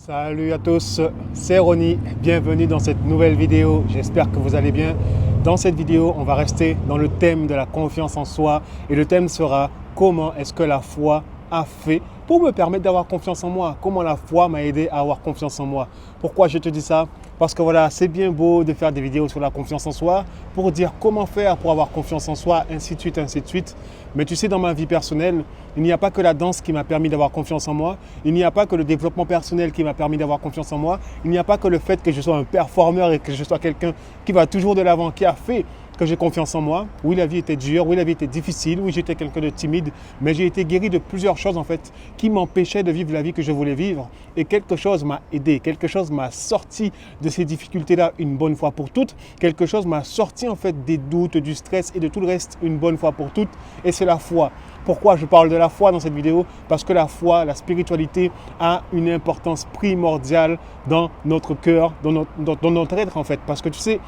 Salut à tous, c'est Ronnie, bienvenue dans cette nouvelle vidéo, j'espère que vous allez bien. Dans cette vidéo, on va rester dans le thème de la confiance en soi et le thème sera comment est-ce que la foi a fait pour me permettre d'avoir confiance en moi, comment la foi m'a aidé à avoir confiance en moi. Pourquoi je te dis ça? Parce que voilà, c'est bien beau de faire des vidéos sur la confiance en soi pour dire comment faire pour avoir confiance en soi, ainsi de suite, ainsi de suite. Mais tu sais, dans ma vie personnelle, il n'y a pas que la danse qui m'a permis d'avoir confiance en moi. Il n'y a pas que le développement personnel qui m'a permis d'avoir confiance en moi. Il n'y a pas que le fait que je sois un performeur et que je sois quelqu'un qui va toujours de l'avant, qui a fait que j'ai confiance en moi. Oui, la vie était dure, oui, la vie était difficile, oui, j'étais quelqu'un de timide, mais j'ai été guéri de plusieurs choses en fait qui m'empêchaient de vivre la vie que je voulais vivre. Et quelque chose m'a aidé, quelque chose m'a sorti de ces difficultés-là une bonne fois pour toutes. Quelque chose m'a sorti en fait des doutes, du stress et de tout le reste une bonne fois pour toutes. Et c'est la foi. Pourquoi je parle de la foi dans cette vidéo? Parce que la foi, la spiritualité a une importance primordiale dans notre cœur, dans notre être en fait. Parce que tu sais,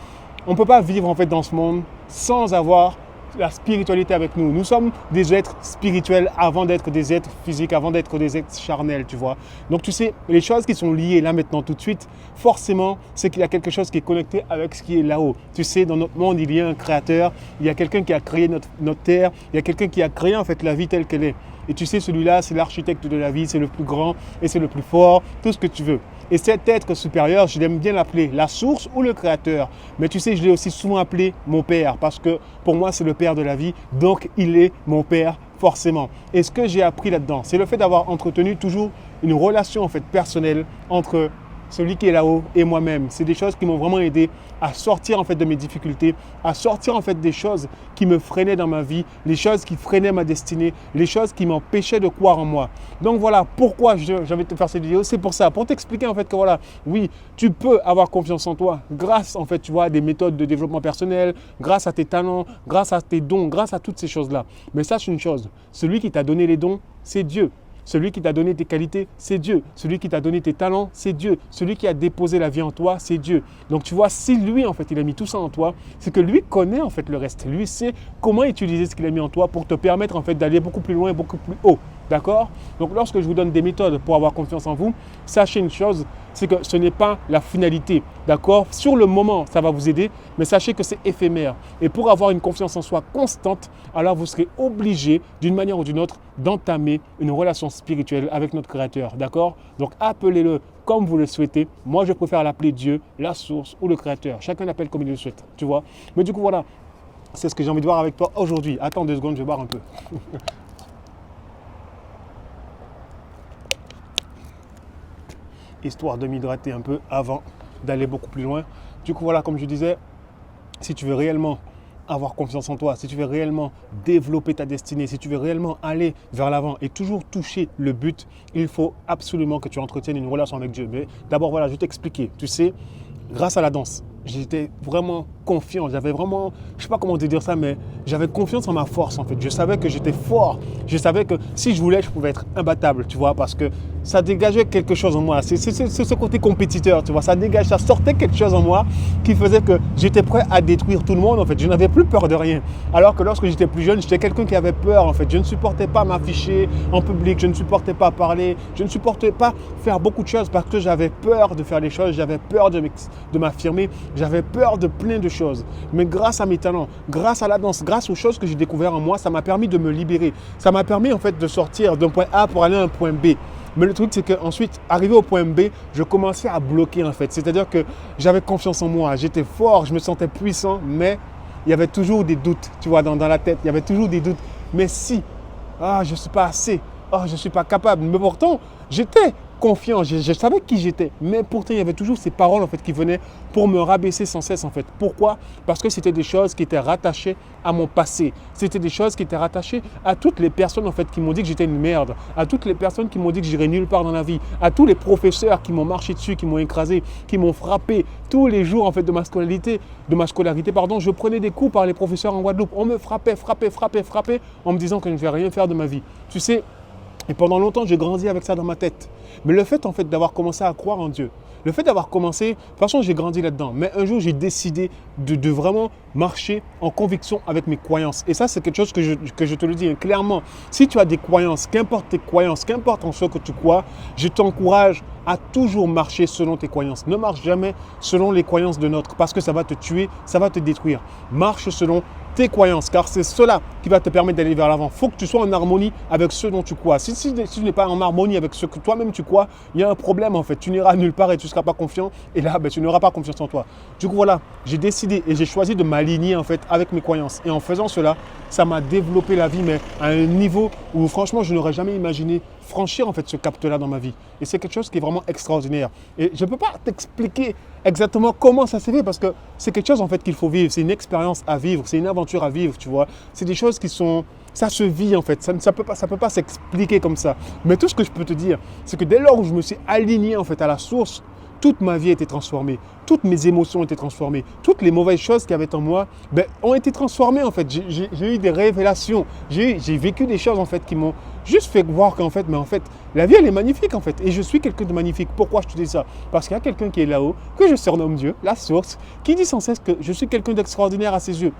on ne peut pas vivre en fait dans ce monde sans avoir la spiritualité avec nous. Nous sommes des êtres spirituels avant d'être des êtres physiques, avant d'être des êtres charnels, tu vois. Donc tu sais, les choses qui sont liées là maintenant tout de suite, forcément, c'est qu'il y a quelque chose qui est connecté avec ce qui est là-haut. Tu sais, dans notre monde, il y a un créateur, il y a quelqu'un qui a créé notre terre, il y a quelqu'un qui a créé en fait la vie telle qu'elle est. Et tu sais, celui-là, c'est l'architecte de la vie, c'est le plus grand et c'est le plus fort, tout ce que tu veux. Et cet être supérieur, je l'aime bien l'appeler la source ou le créateur. Mais tu sais, je l'ai aussi souvent appelé mon père parce que pour moi, c'est le père de la vie. Donc, il est mon père forcément. Et ce que j'ai appris là-dedans, c'est le fait d'avoir entretenu toujours une relation en fait personnelle entre celui qui est là-haut et moi-même. C'est des choses qui m'ont vraiment aidé à sortir en fait de mes difficultés, à sortir en fait des choses qui me freinaient dans ma vie, les choses qui freinaient ma destinée, les choses qui m'empêchaient de croire en moi. Donc voilà pourquoi j'avais te faire cette vidéo, c'est pour ça, pour t'expliquer en fait que voilà, oui, tu peux avoir confiance en toi grâce en fait, tu vois, à des méthodes de développement personnel, grâce à tes talents, grâce à tes dons, grâce à toutes ces choses-là. Mais sache une chose, celui qui t'a donné les dons, c'est Dieu. Celui qui t'a donné tes qualités, c'est Dieu. Celui qui t'a donné tes talents, c'est Dieu. Celui qui a déposé la vie en toi, c'est Dieu. Donc tu vois, si lui, en fait, il a mis tout ça en toi, c'est que lui connaît en fait le reste. Lui sait comment utiliser ce qu'il a mis en toi pour te permettre en fait d'aller beaucoup plus loin et beaucoup plus haut. D'accord? Donc lorsque je vous donne des méthodes pour avoir confiance en vous, sachez une chose, c'est que ce n'est pas la finalité. D'accord? Sur le moment, ça va vous aider, mais sachez que c'est éphémère. Et pour avoir une confiance en soi constante, alors vous serez obligé, d'une manière ou d'une autre, d'entamer une relation spirituelle avec notre Créateur. D'accord? Donc appelez-le comme vous le souhaitez. Moi, je préfère l'appeler Dieu, la source ou le Créateur. Chacun l'appelle comme il le souhaite. Tu vois? Mais du coup, voilà. C'est ce que j'ai envie de voir avec toi aujourd'hui. Attends 2 secondes, je vais boire un peu. Histoire de m'hydrater un peu avant d'aller beaucoup plus loin. Du coup, voilà, comme je disais, si tu veux réellement avoir confiance en toi, si tu veux réellement développer ta destinée, si tu veux réellement aller vers l'avant et toujours toucher le but, il faut absolument que tu entretiennes une relation avec Dieu. Mais d'abord, voilà, je vais t'expliquer. Tu sais, grâce à la danse, j'étais vraiment confiant. J'avais vraiment, je ne sais pas comment te dire ça, mais j'avais confiance en ma force en fait. Je savais que j'étais fort. Je savais que si je voulais, je pouvais être imbattable, tu vois, parce que ça dégageait quelque chose en moi. C'est ce côté compétiteur, tu vois. Ça sortait quelque chose en moi qui faisait que j'étais prêt à détruire tout le monde en fait. Je n'avais plus peur de rien. Alors que lorsque j'étais plus jeune, j'étais quelqu'un qui avait peur en fait. Je ne supportais pas m'afficher en public. Je ne supportais pas parler. Je ne supportais pas faire beaucoup de choses parce que j'avais peur de faire les choses. J'avais peur de m'affirmer. J'avais peur de plein de choses. Mais grâce à mes talents, grâce à la danse, grâce aux choses que j'ai découvertes en moi, ça m'a permis de me libérer. Ça m'a permis en fait de sortir d'un point A pour aller à un point B. Mais le truc, c'est qu'ensuite, arrivé au point B, je commençais à bloquer en fait. C'est-à-dire que j'avais confiance en moi, j'étais fort, je me sentais puissant, mais il y avait toujours des doutes, tu vois, dans la tête. Il y avait toujours des doutes. Mais si, je ne suis pas assez, je ne suis pas capable. Mais pourtant, j'étais confiant, je savais qui j'étais, mais pourtant il y avait toujours ces paroles en fait qui venaient pour me rabaisser sans cesse en fait. Pourquoi? Parce que c'était des choses qui étaient rattachées à mon passé. C'était des choses qui étaient rattachées à toutes les personnes en fait qui m'ont dit que j'étais une merde, à toutes les personnes qui m'ont dit que j'irais nulle part dans la vie, à tous les professeurs qui m'ont marché dessus, qui m'ont écrasé, qui m'ont frappé tous les jours en fait de ma scolarité, je prenais des coups par les professeurs en Guadeloupe. On me frappait en me disant que je ne vais rien faire de ma vie. Tu sais, Et pendant longtemps, j'ai grandi avec ça dans ma tête. Mais le fait, en fait, d'avoir commencé à croire en Dieu, le fait d'avoir commencé, de toute façon, j'ai grandi là-dedans. Mais un jour, j'ai décidé de vraiment marcher en conviction avec mes croyances. Et ça, c'est quelque chose que je te le dis hein, clairement. Si tu as des croyances, qu'importe tes croyances, qu'importe en ce que tu crois, je t'encourage à toujours marcher selon tes croyances. Ne marche jamais selon les croyances de l'autre parce que ça va te tuer, ça va te détruire. Marche selon tes croyances, car c'est cela qui va te permettre d'aller vers l'avant. Il faut que tu sois en harmonie avec ce dont tu crois. Si tu n'es pas en harmonie avec ce que toi-même tu crois, il y a un problème en fait. Tu n'iras nulle part et tu ne seras pas confiant. Et là, tu n'auras pas confiance en toi. Du coup, voilà, j'ai décidé et j'ai choisi de m'aligner en fait avec mes croyances. Et en faisant cela, ça m'a développé la vie, mais à un niveau où franchement, je n'aurais jamais imaginé franchir en fait ce cap-là dans ma vie. Et c'est quelque chose qui est vraiment extraordinaire. Et je ne peux pas t'expliquer exactement comment ça s'est fait parce que c'est quelque chose en fait qu'il faut vivre. C'est une expérience à vivre, c'est une aventure à vivre, tu vois. C'est des choses qui sont... Ça se vit en fait, ça ne peut pas s'expliquer comme ça. Mais tout ce que je peux te dire, c'est que dès lors où je me suis aligné en fait à la source, toute ma vie a été transformée, toutes mes émotions ont été transformées, toutes les mauvaises choses qu'il y avait en moi ont été transformées en fait. J'ai eu des révélations, j'ai vécu des choses en fait qui m'ont juste fait voir qu'en fait, la vie elle est magnifique en fait. Et je suis quelqu'un de magnifique. Pourquoi je te dis ça? Parce qu'il y a quelqu'un qui est là-haut, que je surnomme Dieu, la source, qui dit sans cesse que je suis quelqu'un d'extraordinaire à ses yeux.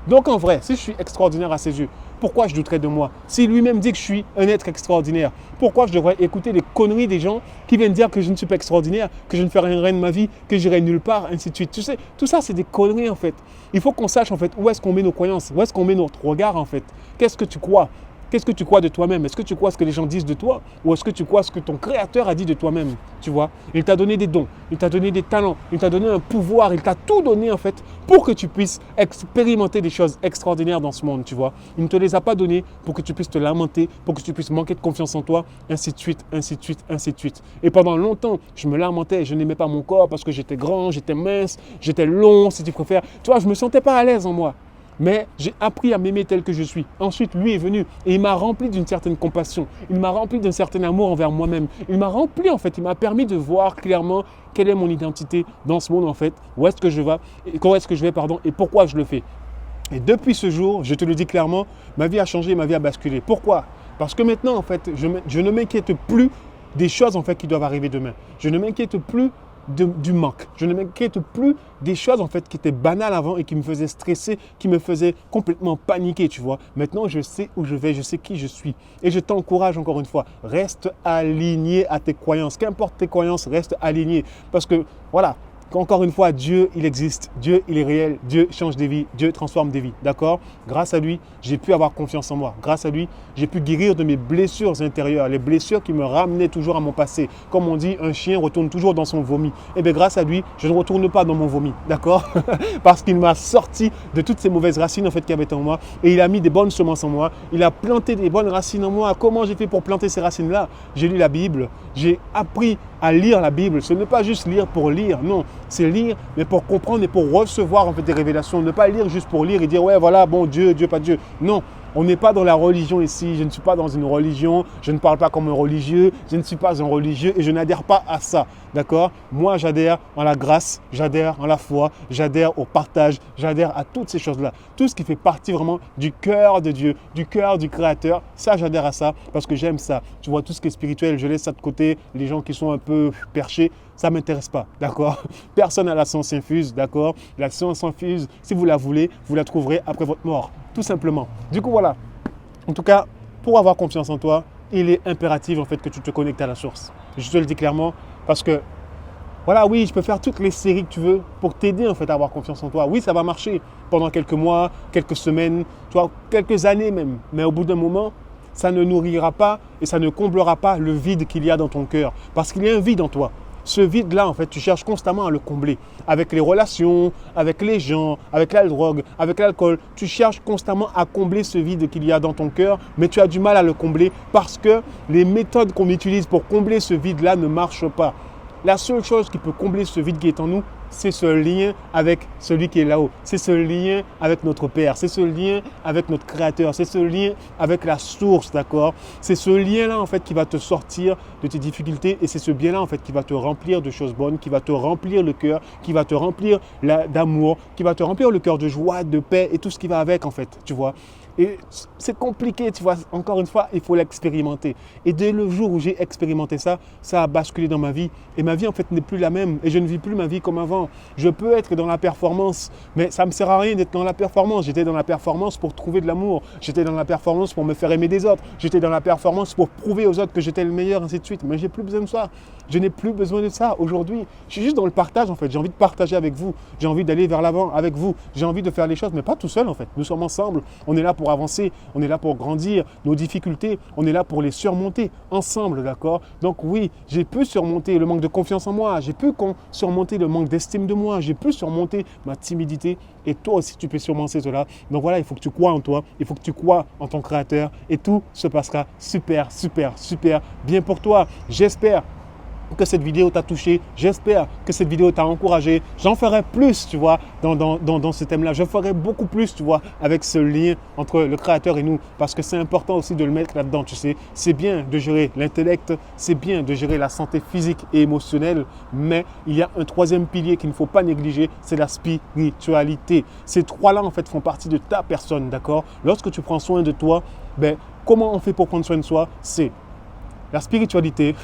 Donc en vrai, si je suis extraordinaire à ses yeux, pourquoi je douterais de moi? S'il lui-même dit que je suis un être extraordinaire, pourquoi je devrais écouter les conneries des gens qui viennent dire que je ne suis pas extraordinaire, que je ne ferai rien de ma vie, que j'irai nulle part, ainsi de suite. Tu sais, tout ça c'est des conneries en fait. Il faut qu'on sache en fait où est-ce qu'on met nos croyances, où est-ce qu'on met notre regard en fait. Qu'est-ce que tu crois? Qu'est-ce que tu crois de toi-même? Est-ce que tu crois ce que les gens disent de toi? Ou est-ce que tu crois ce que ton créateur a dit de toi-même? Tu vois? Il t'a donné des dons, il t'a donné des talents, il t'a donné un pouvoir, il t'a tout donné en fait pour que tu puisses expérimenter des choses extraordinaires dans ce monde, tu vois? Il ne te les a pas donnés pour que tu puisses te lamenter, pour que tu puisses manquer de confiance en toi, ainsi de suite, ainsi de suite, ainsi de suite. Et pendant longtemps, je me lamentais et je n'aimais pas mon corps parce que j'étais grand, j'étais mince, j'étais long, si tu préfères. Tu vois, je ne me sentais pas à l'aise en moi. Mais j'ai appris à m'aimer tel que je suis. Ensuite, lui est venu et il m'a rempli d'une certaine compassion. Il m'a rempli d'un certain amour envers moi-même. Il m'a rempli en fait, il m'a permis de voir clairement quelle est mon identité dans ce monde en fait, où est-ce que je vais, et pourquoi je le fais. Et depuis ce jour, je te le dis clairement, ma vie a changé, ma vie a basculé. Pourquoi? Parce que maintenant en fait, je ne m'inquiète plus des choses en fait qui doivent arriver demain. Je ne m'inquiète plus du manque. Je ne m'inquiète plus des choses en fait qui étaient banales avant et qui me faisaient stresser, qui me faisaient complètement paniquer, tu vois. Maintenant, je sais où je vais, je sais qui je suis. Et je t'encourage encore une fois, reste aligné à tes croyances. Qu'importe tes croyances, reste aligné. Parce que voilà, encore une fois, Dieu, il existe. Dieu, il est réel. Dieu change des vies. Dieu transforme des vies. D'accord? Grâce à lui, j'ai pu avoir confiance en moi. Grâce à lui, j'ai pu guérir de mes blessures intérieures, les blessures qui me ramenaient toujours à mon passé. Comme on dit, un chien retourne toujours dans son vomi. Eh bien, grâce à lui, je ne retourne pas dans mon vomi. D'accord? Parce qu'il m'a sorti de toutes ces mauvaises racines en fait, qu'il y avait en moi. Et il a mis des bonnes semences en moi. Il a planté des bonnes racines en moi. Comment j'ai fait pour planter ces racines-là? J'ai lu la Bible. J'ai appris à lire la Bible. Ce n'est pas juste lire pour lire. Non. C'est lire, mais pour comprendre et pour recevoir en fait des révélations. Ne pas lire juste pour lire et dire ouais voilà bon Dieu, Dieu pas Dieu. Non, on n'est pas dans la religion ici. Je ne suis pas dans une religion. Je ne parle pas comme un religieux. Je ne suis pas un religieux et je n'adhère pas à ça. D'accord? Moi j'adhère en la grâce, j'adhère en la foi, j'adhère au partage, j'adhère à toutes ces choses-là. Tout ce qui fait partie vraiment du cœur de Dieu, du cœur du Créateur. Ça j'adhère à ça parce que j'aime ça. Tu vois tout ce qui est spirituel, je laisse ça de côté. Les gens qui sont un peu perchés. Ça ne m'intéresse pas, d'accord? Personne n'a la science infuse, d'accord? La science infuse, si vous la voulez, vous la trouverez après votre mort, tout simplement. Du coup, voilà. En tout cas, pour avoir confiance en toi, il est impératif en fait que tu te connectes à la source. Je te le dis clairement parce que, voilà, oui, je peux faire toutes les séries que tu veux pour t'aider en fait à avoir confiance en toi. Oui, ça va marcher pendant quelques mois, quelques semaines, tu vois, quelques années même. Mais au bout d'un moment, ça ne nourrira pas et ça ne comblera pas le vide qu'il y a dans ton cœur. Parce qu'il y a un vide en toi. Ce vide-là, en fait, tu cherches constamment à le combler. Avec les relations, avec les gens, avec la drogue, avec l'alcool. Tu cherches constamment à combler ce vide qu'il y a dans ton cœur, mais tu as du mal à le combler parce que les méthodes qu'on utilise pour combler ce vide-là ne marchent pas. La seule chose qui peut combler ce vide qui est en nous, c'est ce lien avec celui qui est là-haut. C'est ce lien avec notre Père. C'est ce lien avec notre Créateur. C'est ce lien avec la source, d'accord? C'est ce lien-là, en fait, qui va te sortir de tes difficultés et c'est ce bien-là, en fait, qui va te remplir de choses bonnes, qui va te remplir le cœur, qui va te remplir d'amour, qui va te remplir le cœur de joie, de paix et tout ce qui va avec, en fait, tu vois? Et c'est compliqué, tu vois. Encore une fois, il faut l'expérimenter. Et dès le jour où j'ai expérimenté ça, ça a basculé dans ma vie. Et ma vie, en fait, n'est plus la même. Et je ne vis plus ma vie comme avant. Je peux être dans la performance, mais ça ne me sert à rien d'être dans la performance. J'étais dans la performance pour trouver de l'amour. J'étais dans la performance pour me faire aimer des autres. J'étais dans la performance pour prouver aux autres que j'étais le meilleur, ainsi de suite. Mais je n'ai plus besoin de ça. Je n'ai plus besoin de ça aujourd'hui. Je suis juste dans le partage, en fait. J'ai envie de partager avec vous. J'ai envie d'aller vers l'avant avec vous. J'ai envie de faire les choses, mais pas tout seul, en fait. Nous sommes ensemble. On est là pour avancer. On est là pour grandir. Nos difficultés, on est là pour les surmonter ensemble, d'accord? Donc oui, j'ai pu surmonter le manque de confiance en moi. J'ai pu surmonter le manque d'estime de moi. J'ai pu surmonter ma timidité. Et toi aussi, tu peux surmonter cela. Donc voilà, il faut que tu crois en toi. Il faut que tu crois en ton créateur. Et tout se passera super, super, super bien pour toi. J'espère que cette vidéo t'a touché. J'espère que cette vidéo t'a encouragé. J'en ferai plus, tu vois, dans ce thème-là. Je ferai beaucoup plus, tu vois, avec ce lien entre le créateur et nous. Parce que c'est important aussi de le mettre là-dedans, tu sais. C'est bien de gérer l'intellect, c'est bien de gérer la santé physique et émotionnelle. Mais il y a un troisième pilier qu'il ne faut pas négliger, c'est la spiritualité. Ces trois-là, en fait, font partie de ta personne, d'accord? Lorsque tu prends soin de toi, ben, comment on fait pour prendre soin de soi? C'est la spiritualité,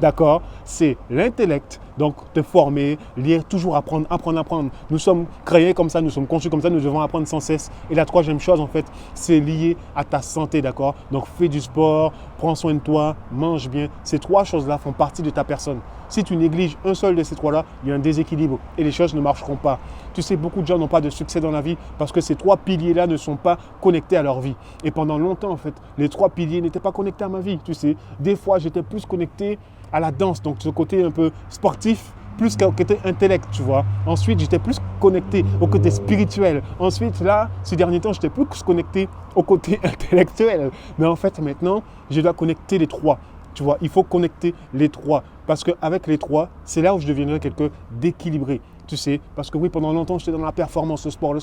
d'accord, c'est l'intellect, donc te former, lire, toujours apprendre, apprendre, apprendre. Nous sommes créés comme ça, nous sommes conçus comme ça, nous devons apprendre sans cesse. Et la troisième chose, en fait, c'est lié à ta santé, d'accord? Donc fais du sport, prends soin de toi, mange bien. Ces trois choses-là font partie de ta personne. Si tu négliges un seul de ces trois-là, il y a un déséquilibre et les choses ne marcheront pas. Tu sais, beaucoup de gens n'ont pas de succès dans la vie parce que ces trois piliers-là ne sont pas connectés à leur vie. Et pendant longtemps, en fait, les trois piliers n'étaient pas connectés à ma vie, tu sais. Des fois, j'étais plus connecté à la danse, donc ce côté un peu sportif, plus qu'au côté intellect, tu vois. Ensuite, j'étais plus connecté au côté spirituel. Ensuite, là, ces derniers temps, j'étais plus connecté au côté intellectuel. Mais en fait, maintenant, je dois connecter les trois. Tu vois, il faut connecter les trois. Parce qu'avec les trois, c'est là où je deviendrai quelqu'un d'équilibré. Tu sais, parce que oui, pendant longtemps, j'étais dans la performance, le sport.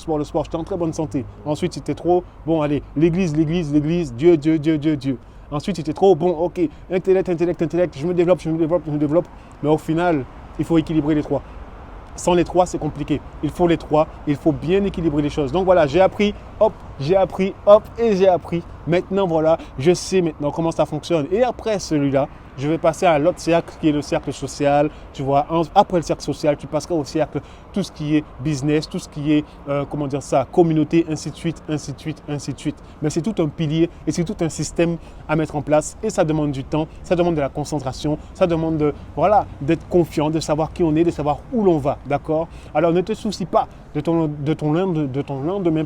J'étais en très bonne santé. Ensuite, c'était trop, bon, allez, l'église, Dieu. Ensuite, c'était trop, bon, ok, intellect, je me développe. Mais au final, il faut équilibrer les trois. Sans les trois, c'est compliqué. Il faut les trois, il faut bien équilibrer les choses. Donc voilà, j'ai appris, hop, j'ai appris. Maintenant, voilà, je sais maintenant comment ça fonctionne. Et après celui-là, je vais passer à l'autre cercle qui est le cercle social. Tu vois, après le cercle social, tu passeras au cercle, tout ce qui est business, tout ce qui est, communauté, ainsi de suite. Mais c'est tout un pilier et c'est tout un système à mettre en place. Et ça demande du temps, ça demande de la concentration, ça demande d'être confiant, de savoir qui on est, de savoir où l'on va. D'accord? Alors ne te soucie pas de ton lendemain,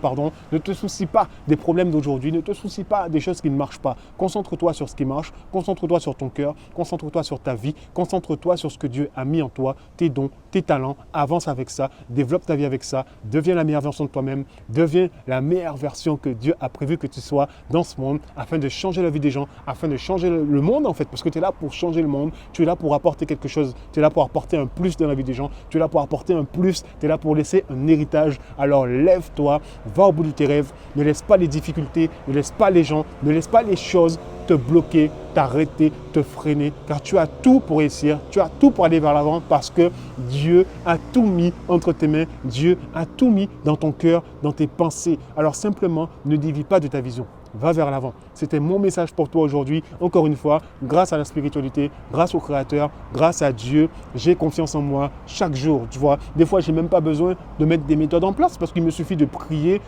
ne te soucie pas des problèmes d'aujourd'hui, ne te soucie pas des choses qui ne marchent pas. Concentre-toi sur ce qui marche, concentre-toi sur ton cœur, concentre-toi sur ta vie, concentre-toi sur ce que Dieu a mis en toi, tes dons, tes talents, avance avec ça, développe ta vie avec ça, deviens la meilleure version de toi-même, deviens la meilleure version que Dieu a prévu que tu sois dans ce monde afin de changer la vie des gens, afin de changer le monde en fait, parce que tu es là pour changer le monde, tu es là pour apporter quelque chose, tu es là pour apporter un plus dans la vie des gens, tu es là pour apporter un plus, tu es là pour laisser un héritage. Alors lève-toi, va au bout de tes rêves, ne laisse pas les difficultés, ne laisse pas les gens, ne laisse pas les choses te bloquer, t'arrêter, te freiner, car tu as tout pour réussir, tu as tout pour aller vers l'avant parce que Dieu a tout mis entre tes mains, Dieu a tout mis dans ton cœur, dans tes pensées. Alors simplement, ne dévie pas de ta vision. Va vers l'avant. C'était mon message pour toi aujourd'hui. Encore une fois, grâce à la spiritualité, grâce au Créateur, grâce à Dieu, j'ai confiance en moi chaque jour. Tu vois, des fois, je n'ai même pas besoin de mettre des méthodes en place parce qu'il me suffit de prier,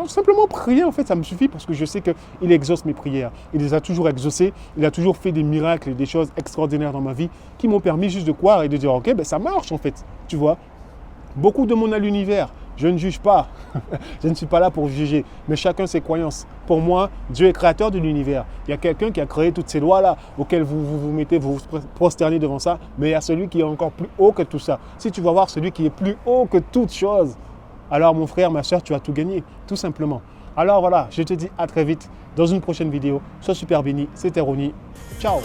simplement prier en fait, ça me suffit parce que je sais qu'il exauce mes prières. Il les a toujours exaucées, il a toujours fait des miracles et des choses extraordinaires dans ma vie qui m'ont permis juste de croire et de dire ok, ben ça marche en fait. Tu vois, beaucoup demandent à l'univers. Je ne juge pas, je ne suis pas là pour juger, mais chacun ses croyances. Pour moi, Dieu est créateur de l'univers. Il y a quelqu'un qui a créé toutes ces lois-là, auxquelles vous mettez, vous vous prosternez devant ça, mais il y a celui qui est encore plus haut que tout ça. Si tu vas voir celui qui est plus haut que toute chose, alors mon frère, ma soeur, tu as tout gagné, tout simplement. Alors voilà, je te dis à très vite dans une prochaine vidéo. Sois super béni, c'était Ronnie. Ciao.